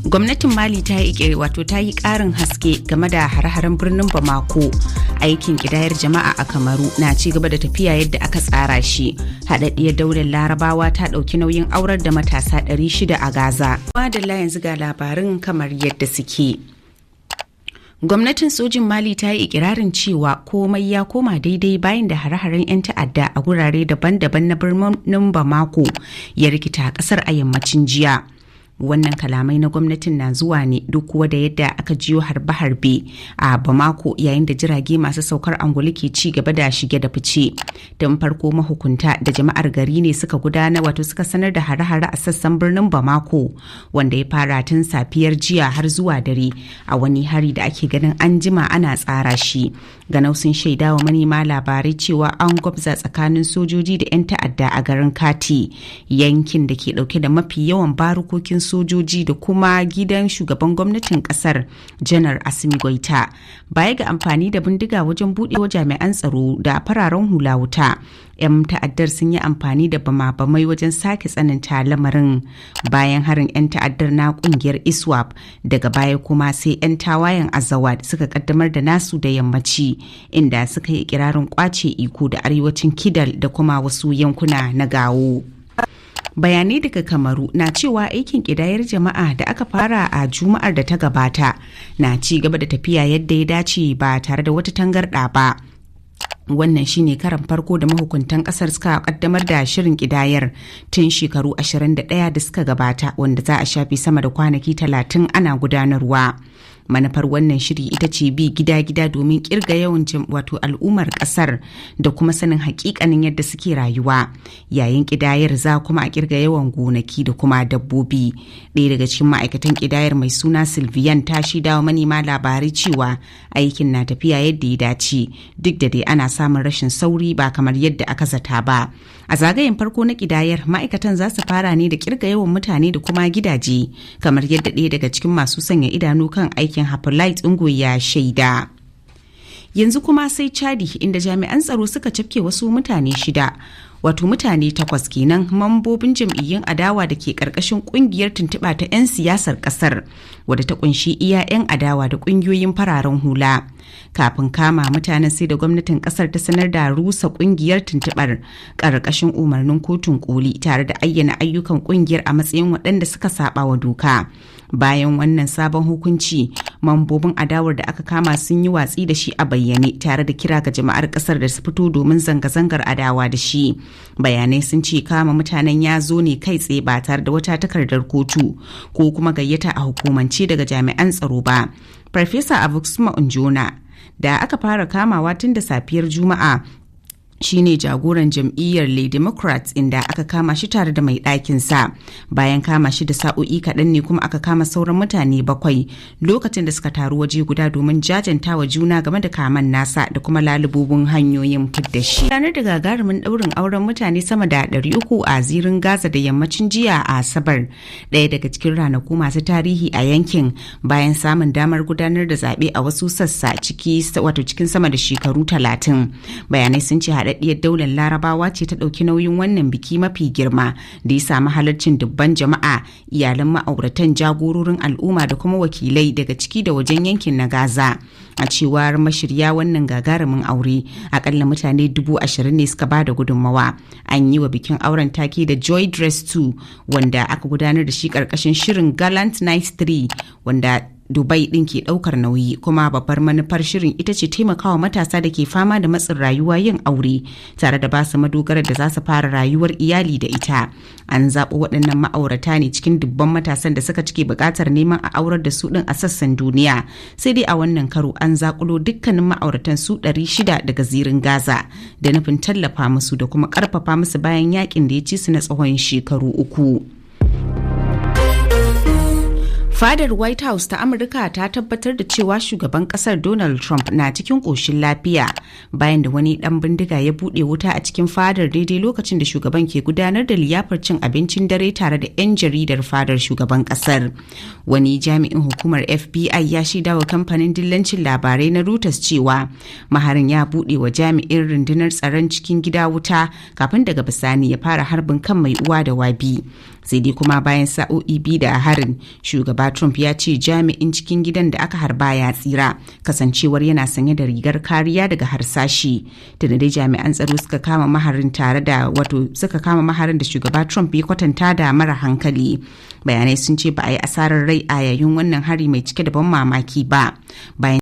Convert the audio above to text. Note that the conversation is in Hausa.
Gwamnatin Mali ta yi ƙarin haske game da hare-haren birnin Bamako. Aikin ƙidayar jama'a a Kamaru na ci gaba da tafiya yadda aka tsara shi. Haɗaɗɗiyar daular Larabawa ta ɗauki nauyin aurar da matasa 600 a Gaza. Madalla yanzu ga labarin kamar yadda suke. Gwamnatin sojin Mali ta yi ikirarin cewa komai ya koma daidai bayan da hare-haren 'yan ta'adda a gurare daban-daban na birnin Bamako ya rikita ƙasar a yammacin jiya. Wannan kalamai na gwamnatin na zuwa ne duk kuwa da yadda aka jiyo harbe-harbe a Bamako yayin da jirage masu saukar angulu ke ci gaba da shige da fice. Tun farko mahukunta da jama'ar gari ne suka suka sanar da hare-hare a sassan birnin Bamako wanda ya fara tun safiyar jiya har zuwa dare a wani hari da ake ganin an jima ana tsara shi. Ganau sun shaida wa manema labarai cewa an gwabza tsakanin sojoji da 'yan ta'adda a garin Kati, yankin da ke dauke da mafi yawan barukokin sojoji da kuma gidan shugaban gwamnatin kasar janar Asimi Goita. Baya ga amfani da bindiga wajen buɗewa jami'an tsaro da fararen hula wuta, 'yan ta'addar sun yi amfani da bama-bamai wajen sake tsananta lamarin bayan harin 'yan ta'addar na kungiyar ISWAP. Daga baya kuma sai 'yan tawayen Azawad suka kaddamar da nasu da yammaci, inda suka yi ikirarin kwace iko da arewacin Kidal da kuma wasu yankuna na Gawo. Bayanai daga Kamaru na cewa aikin ƙidayar jama'a da aka fara a Juma'ar da ta gabata na ci gaba da tafiya yadda ya dace ba tare da wata tangarɗa ba. Wannan shine karan farko da mahukuntan kasar suka kaddamar da shirin kidayar tun shekaru 21 da suka gabata, wanda za a shafi sama da kwanaki 30 ana gudanarwa. Manufar wannan shiri ita ce bi gida-gida domin kirga yawan al'ummar kasar da kuma sanin hakikanin yadda suke rayuwa. Yayin kidayar za kuma a kirga yawan gonaki da kuma dabbobi. Ɗaya daga cikin ma'aikatan kidayar mai suna Sylvian ta shaida wa manema labarai cewa aikin na tafiya yadda ya dace, duk da dai ana samun rashin sauri ba kamar yadda aka zata ba. A zagayen farko na kidayar, ma'aikatan za su fara ne da kirga yawan mutane da kuma gidaje, kamar yadda ɗaya daga cikin masu sanya idanu kan aikin Hapulite Ungo ya shaida. Yanzu kuma sai Chadi, inda jami'an tsaro suka cafke wasu mutane 6, mutane 8 kenan, mambobin jam'iyyun adawa da ke karkashin kungiyar tuntuɓa ta 'yan siyasar kasar, wadda ta kunshi iya 'yan adawa da kungiyoyin fararen hula. Kafin kama mutanen sai da gwamnatin kasar ta sanar da rusa kungiyar tuntuɓar karkashin umarnin kotun koli, tare da ayyana ayyukan kungiyar a matsayin waɗanda suka saba wa doka. Bayan wannan sabon hukunci, mambobin adawar da aka kama sun yi watsi da shi a bayyane, tare da kira ga jama'ar kasar da su fito domin zanga-zangar adawa da shi. Bayanai sun ce kama mutanen ya zo ne kai tsaye ba tare da wata takardar kotu ko kuma gayyata a hukumance daga jami'an tsaro ba. Farfesa Avuxma Unjona, da aka fara kamawa tun da safiyar Juma'a, shine jagoran jam'iyyar Le Democrats, inda aka kama shi tare da mai ɗakinsa. Bayan kama shi da sa'o'i kaɗan ne kuma aka kama sauran mutane 7 lokacin da suka taru waje guda domin jajanta wa juna game da kaman nasa da kuma lalubobin hanyoyin fidda shi. Ranar da gagarumin ɗaurin auren mutane sama da 300 a zirin Gaza da yammacin jiya a Asabar, ɗaya daga cikin ranaku masu tarihi a yankin bayan samun damar gudanar da zaɓe a wasu sassa cikin sama da shekaru 30. Bayanai sun ce haɗaɗɗiyar daular Larabawa ce ta ɗauki nauyin wannan biki mafi girma da ya samu halarcin dubban jama'a, iyalan ma'auratan, jagororin al'umma da kuma wakilai daga ciki da wajen yankin na Gaza. A cewar mashirya wannan gagarumin aure, akalla mutane 20,000 ne suka bada gudunmawa. An yi wa bikin auren take da Joy Dress 2, wanda aka gudanar da shi ƙarƙashin shirin Gallant Night 3, wanda Dubai ɗin ke ɗaukar nauyi, kuma babbar manufar shirin ita ce taimakawa matasa da ke fama da matsin rayuwa yin aure, tare da basu madogarar da za su fara rayuwar iyali da ita. An zaɓo waɗannan ma'aurata ne cikin dubban matasan da suka cike buƙatar neman a aurar da su ɗin a sassan duniya. Sai dai a wannan karo an zaƙulo dukkanin ma'auratan su 600 daga zirin Gaza da nufin tallafa musu da kuma ƙarfafa musu bayan yakin da ya ci su na tsawon shekaru 3. Fadar White House ta Amurka ta tabbatar da cewa shugaban kasar Donald Trump na cikin ƙoshin lafiya bayan da wani ɗan bindiga ya buɗe wuta a cikin fadar daidai lokacin da shugaban ke gudanar da liyafar cin abincin dare tare da 'yan jaridar fadar shugaban kasar. Wani jami'in hukumar FBI ya shaida wa kamfanin dillancin labarai na Reuters cewa maharin ya buɗe wa jami'in rundunar tsaron cikin gida wuta kafin daga bisani ya fara harbin kan mai uwa da wabi. Sai dai kuma bayan sa'o'i 2 da harin, shugaba shugaba Trump ya ce jami'in cikin gidan da aka harba ya tsira kasancewar yana sanye da rigar kariya daga harsashi. Da dai jami'an tsaro suka kama maharin da shugaba Trump ya kwatanta da mara hankali. Bayanai sun ce ba a yi asarar rai a yayin wannan hari mai cike da ban mamaki ba. Bayan